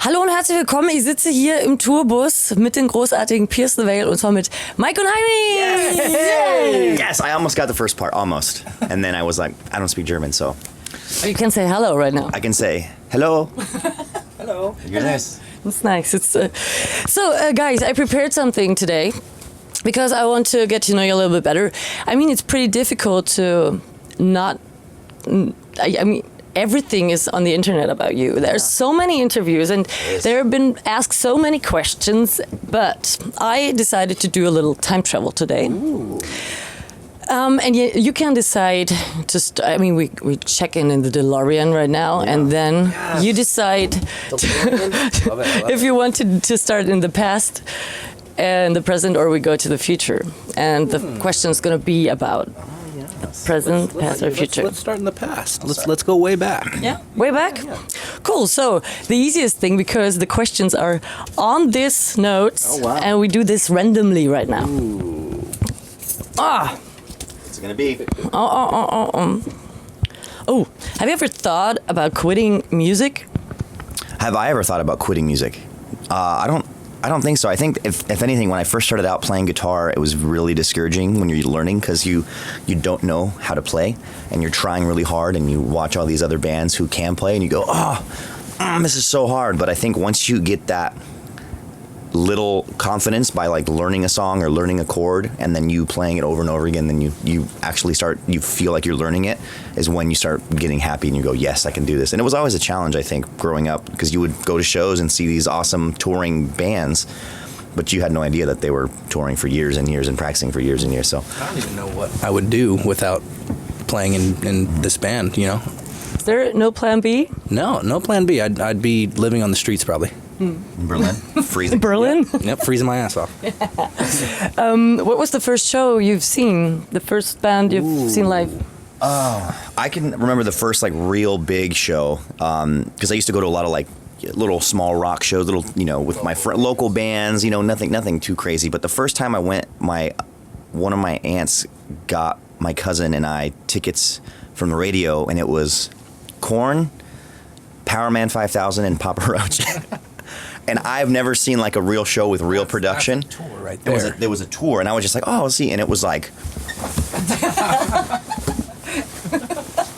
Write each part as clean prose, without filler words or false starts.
Hallo und herzlich willkommen. Ich sitze hier im Tourbus mit den großartigen Pierce the Veil und zwar mit Mike und Heini. Yay! Yes, I almost got the first part, almost. And then I was like, I don't speak German, so. You can say hello right now. I can say, hello. Hello. You're nice. It's nice. So, guys, I prepared something today because I want to get to know you a little bit better. I mean, it's pretty difficult to not... I mean... Everything is on the internet about you. There's so many interviews and there have been asked so many questions, but I decided to do a little time travel today. And you can decide to I mean, we check in the DeLorean right now, and then you decide if you want to start in the past and the present, or we go to the future. And the question is going to be about present, past, or future. Let's start in the past. Let's go way back. Yeah, way back? Yeah. Cool. So the easiest thing, because the questions are on this notes, and we do this randomly right now. Ooh. Ah. What's it gonna be? Oh, have you ever thought about quitting music? Have I ever thought about quitting music? I don't think so. I think if anything, when I first started out playing guitar, it was really discouraging when you're learning because you don't know how to play and you're trying really hard and you watch all these other bands who can play and you go, this is so hard. But I think once you get that little confidence by like learning a song or learning a chord and then you playing it over and over again, then you actually you feel like you're learning it, is when you start getting happy and you go, yes, I can do this. And it was always a challenge, I think, growing up, because you would go to shows and see these awesome touring bands, but you had no idea that they were touring for years and years and practicing for years and years. So I don't even know what I would do without playing in this band, you know? Is there no plan B? No plan B. I'd be living on the streets probably. in Berlin, freezing. Berlin? Yep, freezing my ass off. What was the first show you've seen? The first band you've seen live? I can remember the first like real big show because I used to go to a lot of like little small rock shows, little, you know, with my local bands, you know, nothing too crazy. But the first time I went, one of my aunts got my cousin and I tickets from the radio, and it was Korn, Powerman 5000, and Papa Roach. And I've never seen like a real show with real production. That's a tour right there. There was a tour, and I was just like, oh, see, and it was like,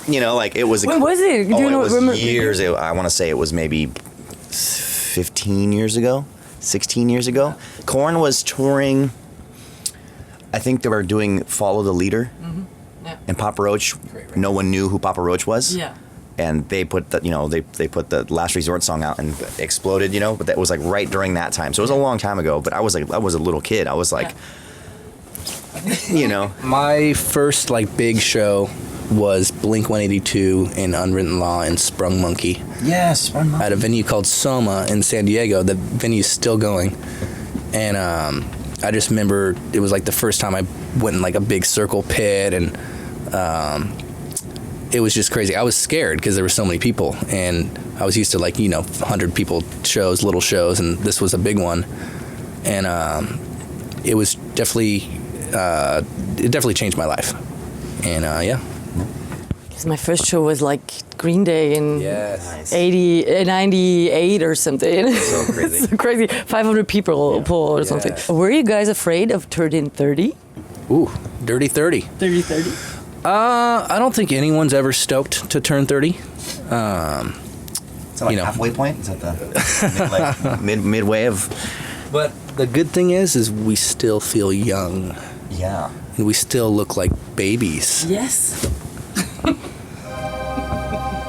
you know, like it was. When was it? Do you know? It was years. I want to say it was maybe 15 years ago, 16 years ago. Korn was touring. I think they were doing "Follow the Leader," and Papa Roach. No one knew who Papa Roach was. Yeah. And they put the, you know, they put the Last Resort song out and exploded, you know, but that was like right during that time. So it was a long time ago, but I was a little kid. I was like, you know. My first like big show was Blink-182 in Unwritten Law and Sprung Monkey. Yes, Sprung Monkey. At a venue called Soma in San Diego. The venue's still going. And I just remember it was like the first time I went in like a big circle pit, and it was just crazy. I was scared because there were so many people, and I was used to like, you know, 100 people shows, little shows, and this was a big one. And it was definitely, it definitely changed my life. And yeah. Because my first show was like Green Day in Yes. 98 or something. So crazy. So crazy. 500 people pull or something. Were you guys afraid of turning 30? Ooh, Dirty 30. 30. I don't think anyone's ever stoked to turn 30. Is that like you know, halfway point? Is that the midway of? But the good thing is we still feel young. Yeah. And we still look like babies. Yes.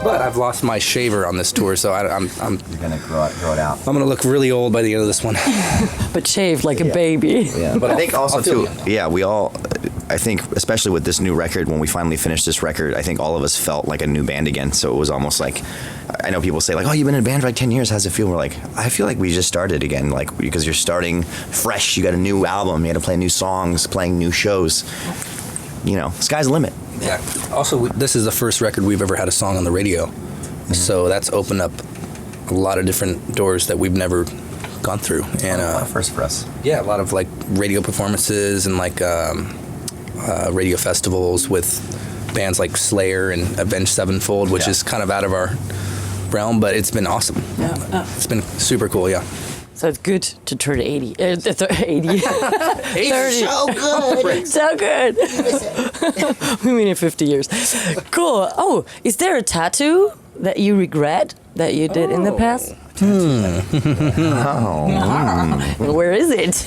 But I've lost my shaver on this tour, so I'm You're gonna grow it out. I'm gonna look really old by the end of this one. But shaved like a baby. Yeah, but I think also I'll feel too. Yeah, we all. I think especially with this new record, when we finally finished this record, I think all of us felt like a new band again. So it was almost like, I know people say like, "Oh, you've been in a band for like 10 years. How's it feel?" We're like, I feel like we just started again, like because you're starting fresh. You got a new album. You got to play new songs, playing new shows. You know, sky's the limit. Yeah. Also, this is the first record we've ever had a song on the radio, so that's opened up a lot of different doors that we've never gone through. And First for us. yeah, a lot of like radio performances and like radio festivals with bands like Slayer and Avenged Sevenfold, which is kind of out of our realm, but it's been awesome. Yeah. It's been super cool. Yeah. So it's good to turn 80. 80. 30. So good. So good. We mean in 50 years. Cool. Oh, is there a tattoo that you regret that you did in the past? Where is it?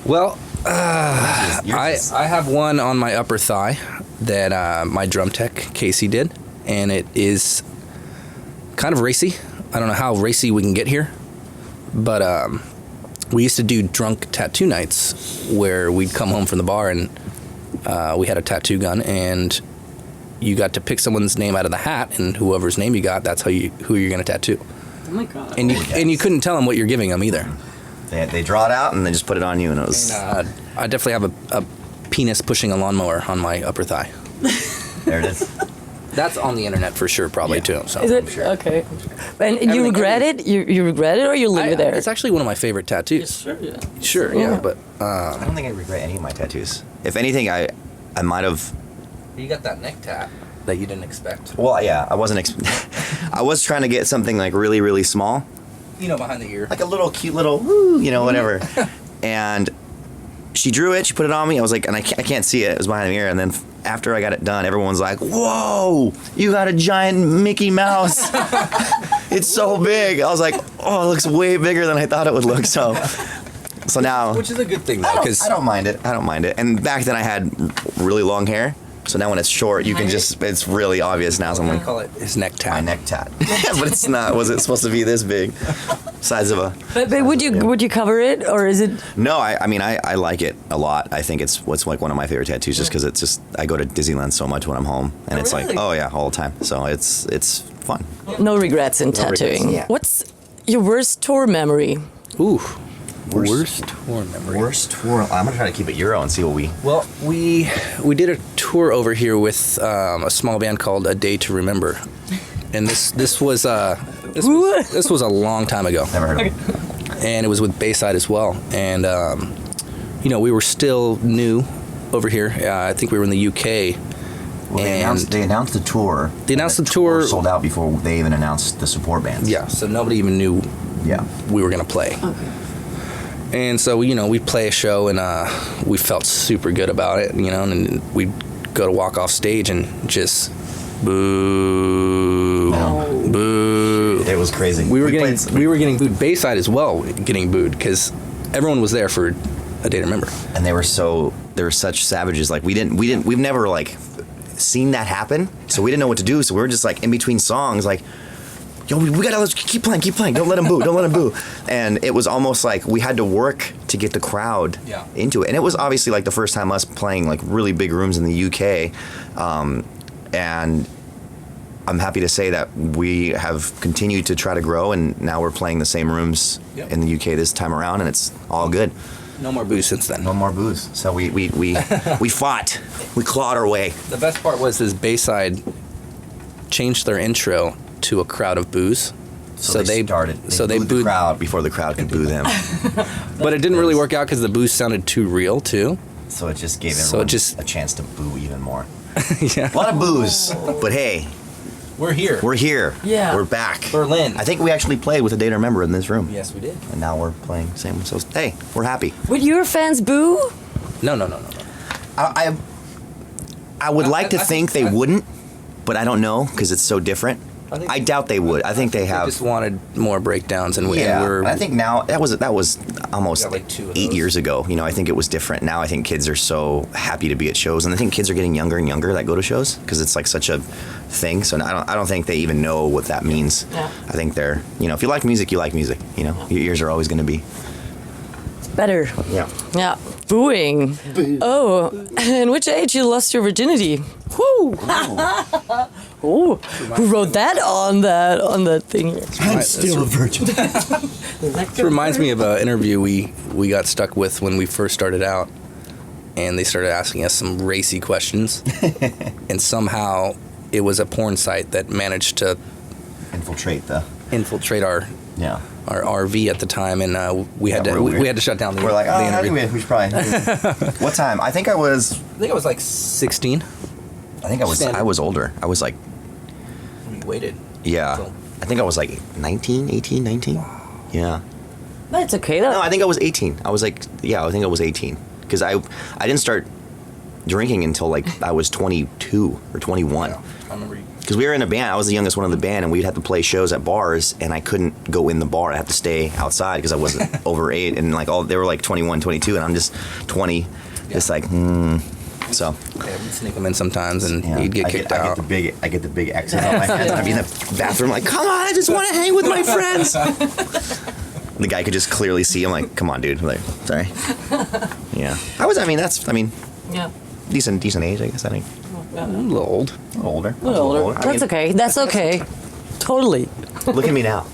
Well, I have one on my upper thigh that my drum tech Casey did, and it is kind of racy. I don't know how racy we can get here, but we used to do drunk tattoo nights where we'd come home from the bar and we had a tattoo gun, and you got to pick someone's name out of the hat, and whoever's name you got, that's who you're going to tattoo. Oh my god! And you couldn't tell them what you're giving them either. They draw it out and they just put it on you, and it was. And, I definitely have a penis pushing a lawnmower on my upper thigh. There it is. That's on the internet for sure, probably too. So Is it sure. okay? And you regret it? You regret it, or you leave it there? It's actually one of my favorite tattoos. Sure. Yeah. Sure, yeah, but I don't think I regret any of my tattoos. If anything, I might have. you got that neck tat that you didn't expect. Well, yeah, I wasn't. I was trying to get something like really, really small, You know, behind the ear. like a little cute little, woo, whatever. And she drew it. She put it on me. I was like, and I can't see it. It was behind the mirror. And then after I got it done, everyone's like, "Whoa, you got a giant Mickey Mouse! It's so big." I was like, "Oh, it looks way bigger than I thought it would look." So now, Which is a good thing though, because I don't mind it. I don't mind it. And back then I had really long hair. So now when it's short, you can it's really obvious now. So I'm like, call it his neck tat. my neck tat. But it's not. Was it supposed to be this big? Size of a. But would you cover it, or is it? No, I mean, I like it a lot. I think it's like one of my favorite tattoos just because it's just, I go to Disneyland so much when I'm home. And it's really? like, oh yeah, all the time. So it's fun. No regrets in tattooing. regrets, yeah. What's your worst tour memory? Ooh. Worst tour memory. Worst tour. I'm going to try to keep it Euro and see what we. Well, we did a tour over here with a small band called A Day to Remember. And this was a long time ago. Never heard of it. And it was with Bayside as well. And we were still new over here. I think we were in the UK. Well, they announced the tour. They announced and the tour sold out before they even announced the support bands. Yeah, so nobody even knew we were going to play. Okay. And so, we play a show, and we felt super good about it, and we'd go to walk off stage and just boo, boo. It was crazy. We were getting booed. Bayside as well, getting booed, because everyone was there for A Day to Remember. And they were such savages. Like we've never like seen that happen, so we didn't know what to do. So we were just like in between songs, like, yo, we gotta keep playing. Don't let them boo. And it was almost like we had to work to get the crowd into it. And it was obviously like the first time us playing like really big rooms in the UK. And I'm happy to say that we have continued to try to grow, and now we're playing the same rooms in the UK this time around, and it's all good. No more booze since then. No more booze. So we fought. We clawed our way. The best part was this Bayside changed their intro to a crowd of boos. So they booed the crowd before the crowd could boo them. But it didn't really work out because the boos sounded too real too. So it just gave everyone a chance to boo even more. Yeah. A lot of boos, but hey, we're here. Yeah. We're back. Berlin. I think we actually played with A Day to Remember in this room. Yes, we did. And now we're playing same. So hey, we're happy. Would your fans boo? No. I would like to think they wouldn't, but I don't know because it's so different. I doubt they would. I think they have. They just wanted more breakdowns, and we're. I think now that was almost like 2 of 8 those. years ago. I think it was different. Now I think kids are so happy to be at shows, and I think kids are getting younger and younger that go to shows because it's like such a thing. So I don't think they even know what that means. Yeah. I think they're if you like music, you like music. Your ears are always going to be. Better. Yeah. Yeah. Booing. Boo. Oh, and which age you lost your virginity? Woo! Oh, who wrote that on the thing here? I'm still a virgin. It reminds me of an interview we got stuck with when we first started out, and they started asking us some racy questions, and somehow it was a porn site that managed to infiltrate our RV at the time, and we had to shut down the. We're like, the interview. we should probably. What time? I think I was like 16. I was older. I was like. We waited. Yeah. Until I think I was like 19, 18, 19. Yeah. That's okay though. No, I think I was 18. I was like, yeah, I think I was 18 because I didn't start drinking until like I was 22 or 21. Yeah, I remember you. Because we were in a band. I was the youngest one in the band, and we'd have to play shows at bars, and I couldn't go in the bar. I had to stay outside because I wasn't over 8, and like they were like 21, 22, and I'm just 20. Just like, So. Yeah, we'd sneak them in sometimes, and he'd get kicked out. I get the big X's on my hands, and I'd be in the bathroom like, come on, I just want to hang with my friends. The guy could just clearly see. I'm like, come on, dude. I'm like, sorry. Yeah. Yeah. Decent age, I guess. I think. A little old. A little older. A little older. That's okay. That's okay. Totally. Look at me now.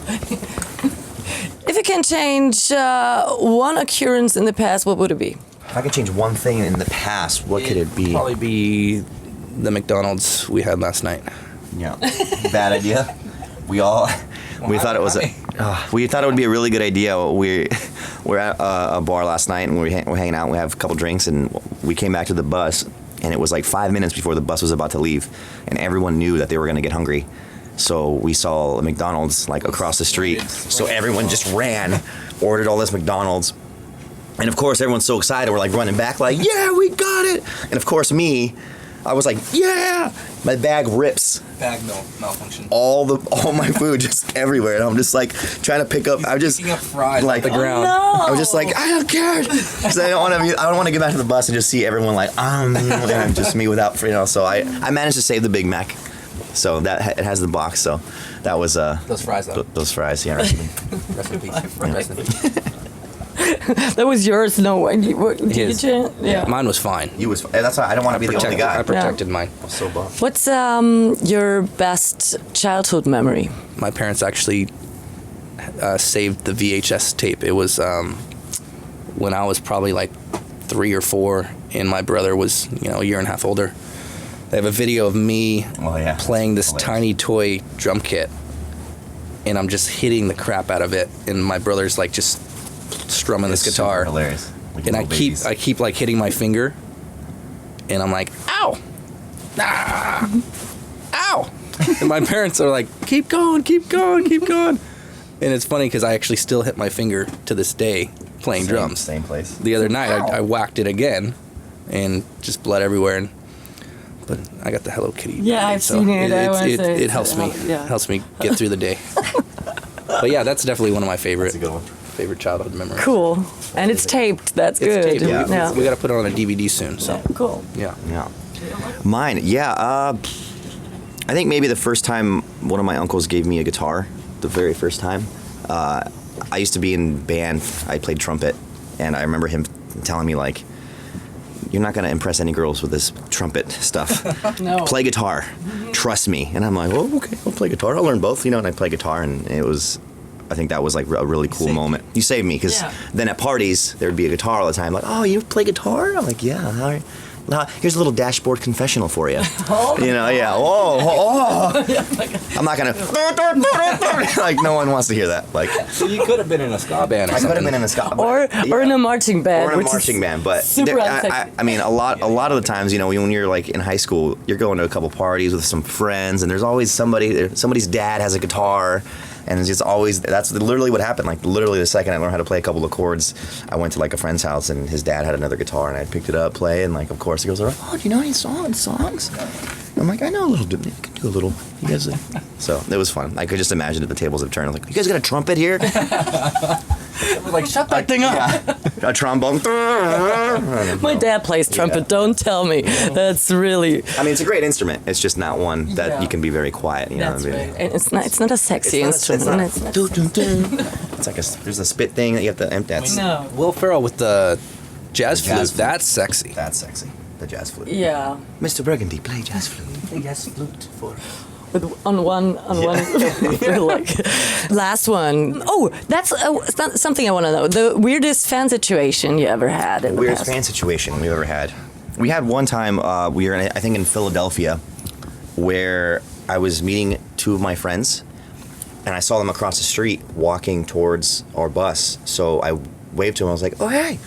If you can change one occurrence in the past, what would it be? If I could change one thing in the past, what could it be? Probably be the McDonald's we had last night. Yeah. Bad idea. We thought it was we thought it would be a really good idea. We're at a bar last night, and we're hanging out. We have a couple drinks, and we came back to the bus, and it was like 5 minutes before the bus was about to leave, and everyone knew that they were going to get hungry. So we saw a McDonald's like across the street. So everyone just ran, ordered all this McDonald's. And of course, everyone's so excited. We're like running back like, yeah, we got it. And of course, I was like, yeah. My bag rips. Bag malfunction. All my food just everywhere. And I'm just like trying to pick up. I'm just picking up fries like off the ground. No. I was just like, I don't care. Because I don't want to get back to the bus and just see everyone like, and just me without, So I managed to save the Big Mac. So it has the box. So that was those fries though. Those fries, yeah. Rest in peace. Rest in peace. That was yours. No, did you change? Yeah. Mine was fine. That's why I don't want to be the only guy. I protected mine. I was so bummed. What's your best childhood memory? My parents actually saved the VHS tape. It was when I was probably like 3 or 4, and my brother was a year and a half older. They have a video of me playing this tiny toy drum kit, and I'm just hitting the crap out of it, and my brother's like just strumming this guitar. Hilarious. And I keep like hitting my finger, and I'm like, ow, ow, and my parents are like, keep going. And it's funny because I actually still hit my finger to this day playing drums. Same place. The other night I whacked it again, and just blood everywhere. But I got the Hello Kitty. Yeah, I've seen it. It helps me. Helps me get through the day. But yeah, that's definitely one of my favorite childhood memories. Cool. And it's taped. That's good. Taped. Yeah. We got to put it on a DVD soon. So cool. Yeah. Mine. Yeah. I think maybe the first time one of my uncles gave me a guitar, the very first time. I used to be in band. I played trumpet, and I remember him telling me like, you're not going to impress any girls with this trumpet stuff. No. Play guitar. Trust me. And I'm like, well, okay, I'll play guitar. I'll learn both, and I play guitar, and I think that was like a really cool moment. You saved me, because then at parties, there'd be a guitar all the time. Like, oh, you play guitar? I'm like, yeah. All right. Now, here's a little dashboard confessional for you. Yeah. I'm not going to, like, no one wants to hear that. Like, so you could have been in a ska band. I could have been in a ska band. Or in a marching band. Or in a marching band. But I mean, a lot of the times, when you're like in high school, you're going to a couple parties with some friends, and there's always somebody's dad has a guitar. And it's just always, that's literally what happened. Like, literally the second I learned how to play a couple of chords, I went to like a friend's house, and his dad had another guitar, and I picked it up, play, and like, of course, he goes, oh, do you know any songs? I'm like, I know a little bit. I can do a little. You guys, so it was fun. I could just imagine if the tables have turned. I was like, you guys got a trumpet here? We're like, shut that thing up. Yeah. A trombone. My dad plays trumpet. Don't tell me. That's really. I mean, it's a great instrument. It's just not one that you can be very quiet. That's right. And it's not a sexy instrument. It's like there's a spit thing that you have to empty. No. Will Ferrell with the jazz flute. That's sexy. That's sexy. The jazz flute. Yeah. Mr. Burgundy, play jazz flute. Play jazz flute for. On one. Like, last one. Oh, that's something I want to know. The weirdest fan situation you ever had in the weirdest past. fan situation we ever had. We had one time. We were I think in Philadelphia, where I was meeting 2 of my friends, and I saw them across the street walking towards our bus. So I waved to them. I was like, "Oh, hey."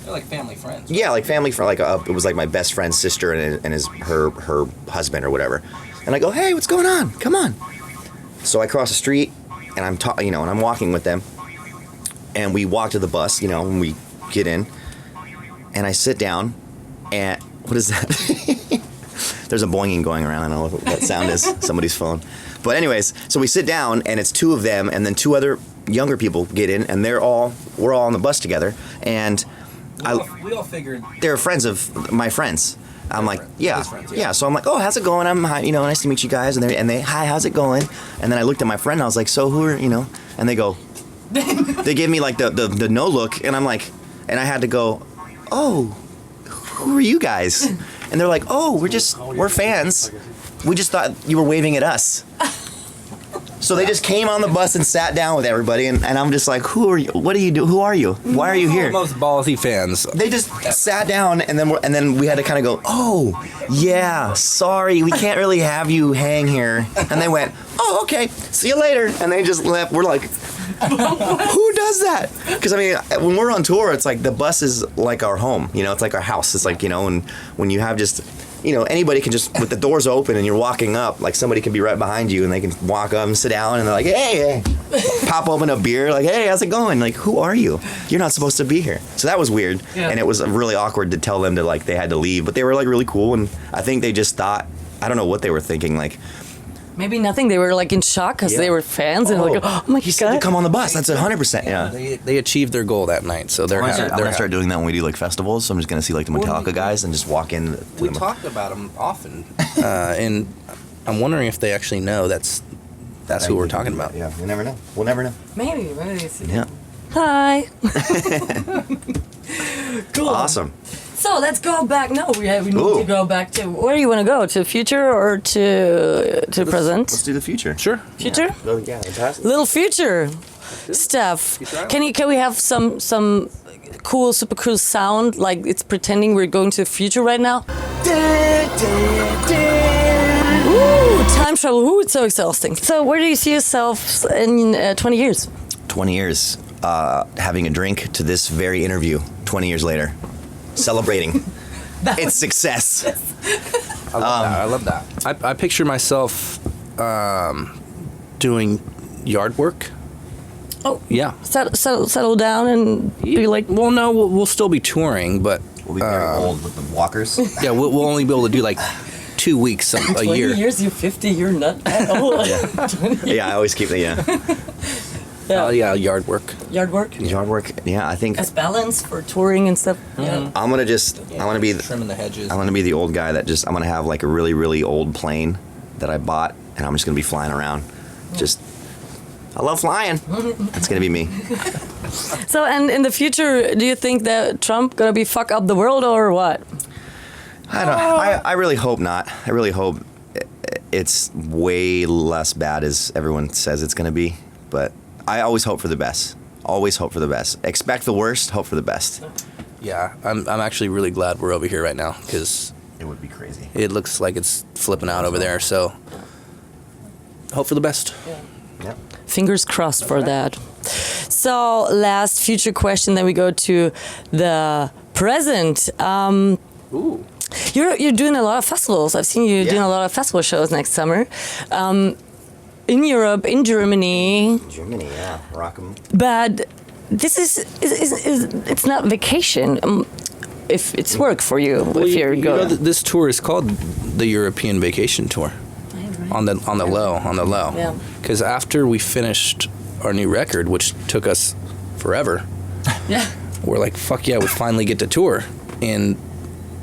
They're like family friends. Yeah, like family friend. Like it was like my best friend's sister and her husband or whatever. And I go, hey, what's going on? Come on. So I cross the street, and and I'm walking with them, and we walk to the bus, and we get in, and I sit down, and what is that? There's a boinging going around. I don't know what that sound is. Somebody's phone. But anyways, so we sit down, and it's two of them, and then two other younger people get in, and we're all on the bus together, and we all figured they're friends of my friends. I'm like, yeah. So I'm like, oh, how's it going? I'm hi, nice to meet you guys, and they, hi, how's it going? And then I looked at my friend, and I was like, so who are, and they go, they gave me like the no look, and I'm like, and I had to go, oh, who are you guys? And they're like, oh, we're fans. We just thought you were waving at us. So they just came on the bus and sat down with everybody, and I'm just like, who are you? What do you do? Who are you? Why are you here? Most ballsy fans. They just sat down, and then we had to kind of go, oh, yeah, sorry, we can't really have you hang here. And they went, oh, okay, see you later. And they just left. We're like, who does that? Because, when we're on tour, it's like the bus is like our home. It's like our house. It's like, and when you have just... anybody can just, with the doors open and you're walking up, like somebody can be right behind you and they can walk up and sit down and they're like, hey, pop open a beer, like, hey, how's it going? Like, who are you? You're not supposed to be here. So that was weird. Yeah. And it was really awkward to tell them to, like, they had to leave. But they were, like, really cool. And I think they just thought, I don't know what they were thinking, like, maybe nothing. They were like in shock because they were fans and like, oh my God. He said to come on the bus. That's 100%. Yeah. They achieved their goal that night, so they're happy. I'm gonna start doing that when we do like festivals. So I'm just gonna see like the Metallica guys and just walk in. We talked about them often, and I'm wondering if they actually know that's who we're talking about. Yeah, we'll never know. We'll never know. Maybe. Yeah. Hi. Cool. Awesome. So let's go back. No, we need to go back to where do you want to go? To future or to present? Let's do the future. Sure. Future? Yeah, fantastic. Little future stuff. Can we have some cool super cool sound like it's pretending we're going to the future right now? Ooh, time travel. Ooh, it's so exhausting. So where do you see yourself in 20 years? 20 years. Having a drink to this very interview 20 years later. Celebrating its success. I love that. I picture myself doing yard work. Oh, yeah. Settle down and be like. Well, no, we'll still be touring, but we'll be very old with the walkers. Yeah, we'll only be able to do like 2 weeks a 20 year. 20 years, you're 50. You're not that old. Yeah, I always keep it. Yeah, yard work. Yard work? Yard work, yeah, I think... As balance for touring and stuff. Mm-hmm. Yeah. I'm going to be... Trimming the hedges. I'm going to be the old guy that I'm going to have like a really, really old plane that I bought, and I'm just going to be flying around. I love flying. That's going to be me. So, and in the future, do you think that Trump going to be fuck up the world or what? I don't know. I really hope not. I really hope it's way less bad as everyone says it's going to be, but... I always hope for the best. Always hope for the best. Expect the worst, hope for the best. Yeah, I'm actually really glad we're over here right now because it would be crazy. It looks like it's flipping out over there, so hope for the best. Yeah. Fingers crossed for that. So, last future question, then we go to the present. Ooh. You're doing a lot of festivals. I've seen you doing a lot of festival shows next summer. In Europe, in Germany. Germany, yeah, rock 'em. But this is it's not vacation. If it's work for you, well, if you're going. This tour is called the European Vacation Tour. Right. On the low. Yeah. Because after we finished our new record, which took us forever. Yeah. We're like, fuck yeah, we finally get to tour, and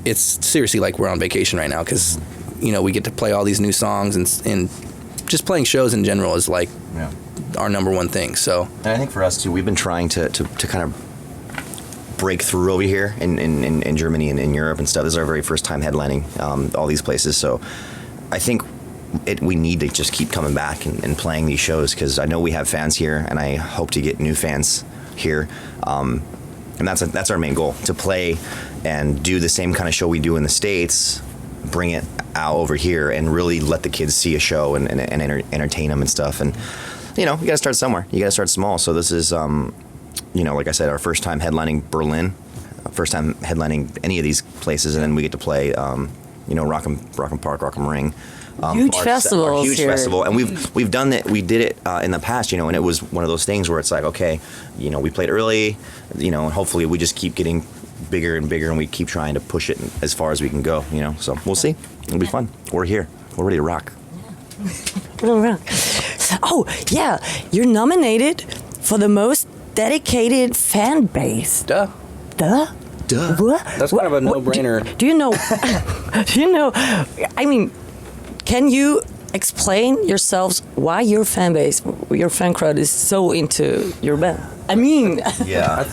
it's seriously like we're on vacation right now because we get to play all these new songs and just playing shows in general is like our number one thing. So, and I think for us too, we've been trying to kind of break through over here in Germany and in Europe and stuff. This is our very first time headlining all these places. So, I think we need to just keep coming back and playing these shows because I know we have fans here, and I hope to get new fans here. And that's our main goal, to play and do the same kind of show we do in the States, bring it out over here and really let the kids see a show and entertain them and stuff. And you got to start somewhere. You got to start small. So this is like I said, our first time headlining Berlin, first time headlining any of these places, and then we get to play Rock 'em Park, Rock 'em Ring Huge our festivals huge here. festival, and we've done that. We did it in the past, and it was one of those things where it's like, okay, we played early, and hopefully we just keep getting bigger and bigger, and we keep trying to push it as far as we can go. So we'll see. It'll be fun. We're here. We're ready to rock. Oh yeah, you're nominated for the most dedicated fan base. Duh. What? That's kind of a no-brainer. Do you know? Do you know? I mean, can you explain yourselves why your fan base, your fan crowd, is so into your band? I mean, Yeah.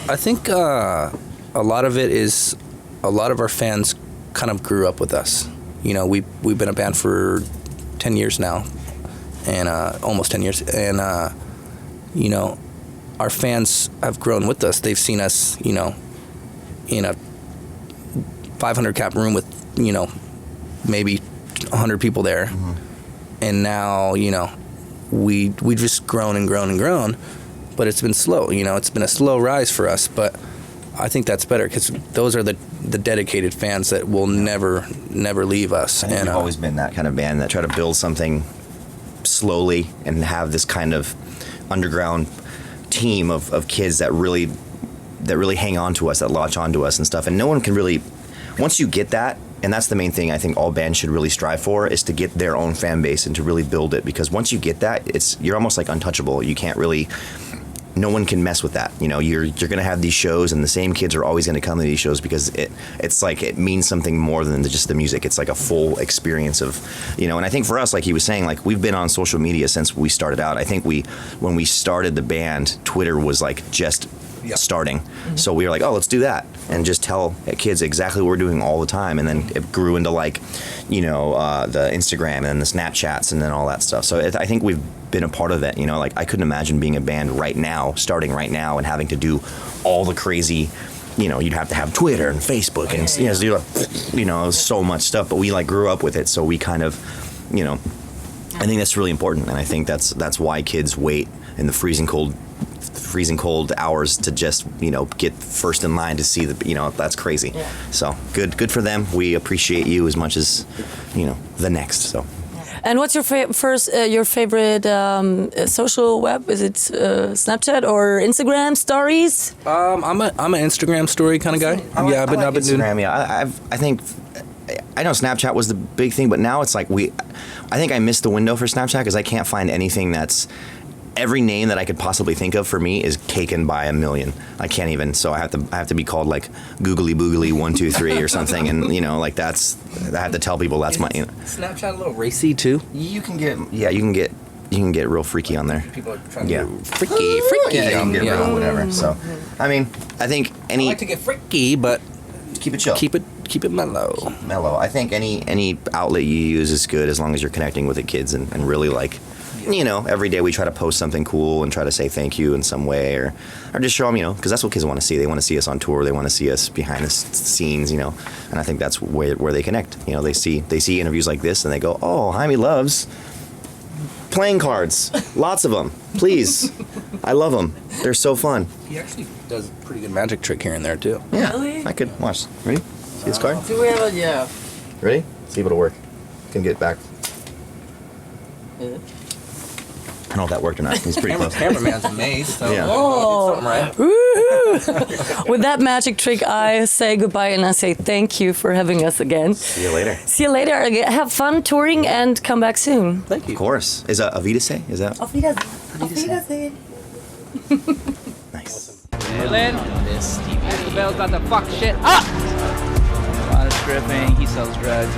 I think a lot of it is a lot of our fans kind of grew up with us. We've been a band for 10 years now, and almost 10 years, and our fans have grown with us. They've seen us, in a 500 cap room with, maybe 100 people there, and now we've just grown and grown and grown, but it's been slow. It's been a slow rise for us, but I think that's better because those are the dedicated fans that will never leave us. And we've always been that kind of band that try to build something slowly and have this kind of underground team of kids that really hang on to us, that latch on to us and stuff. And no one can really, once you get that, and that's the main thing I think all bands should really strive for, is to get their own fan base and to really build it. Because once you get that, you're almost like untouchable. You can't really, no one can mess with that. You're going to have these shows, and the same kids are always going to come to these shows because it's like it means something more than just the music. It's like a full experience of, and I think for us, like he was saying, like we've been on social media since we started out. I think when we started the band, Twitter was like just starting. So we were like, oh, let's do that and just tell kids exactly what we're doing all the time. And then it grew into like, the Instagram and then the Snapchats and then all that stuff. So I think we've been a part of it. Like I couldn't imagine being a band starting right now and having to do all the crazy, you'd have to have Twitter and Facebook and do so much stuff. But we like grew up with it, so we kind of, I think that's really important, and I think that's why kids wait in the freezing cold hours to just get first in line to see that's crazy. Yeah. So good for them. We appreciate you as much as the next. So. And what's your favorite social web? Is it Snapchat or Instagram stories? I'm an Instagram story kind of guy. I've been doing Instagram. Yeah, I think I know Snapchat was the big thing, but now it's like I think I missed the window for Snapchat because I can't find anything that's. Every name that I could possibly think of for me is taken by a million. I can't even. So I have to be called like Googly Boogly 123 or something, and like that's. I have to tell people that's my. Snapchat a little racy too. You can get real freaky on there. People are trying to get freaky. Yeah, you can get real whatever. So, I mean, I think I like to get freaky, but keep it chill. Keep it mellow. Mellow. I think any outlet you use is good as long as you're connecting with the kids and really like. Every day we try to post something cool and try to say thank you in some way or just show them, because that's what kids want to see. They want to see us on tour. They want to see us behind the scenes, and I think that's where they connect. They see interviews like this and they go, oh, Jaime loves playing cards. Lots of them. Please. I love them. They're so fun. He actually does a pretty good magic trick here and there too. Yeah. Really? I could. Watch. Ready? See this card? Do we have yeah. Ready? See if it'll work. Can get back. Yeah. I don't know if that worked or not. He's pretty close. Cameraman's amazed. So Yeah. Oh, right. Woohoo! With that magic trick, I say goodbye and I say thank you for having us again. See you later. See you later. Have fun touring and come back soon. Thank you. Of course. Is that Avidase? Is that? Auf Wiedersehen. Nice. This TV. Bell's about to fuck shit up. A lot of stripping. He sells drugs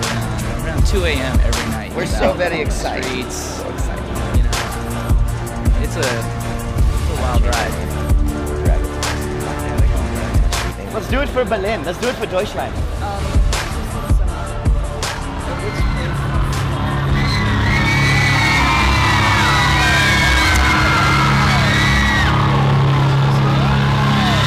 around 2 a.m. every night. We're He's so out very on the excited. streets. So excited. It's a wild ride. Let's do it for Berlin. Let's do it for Deutschland. It's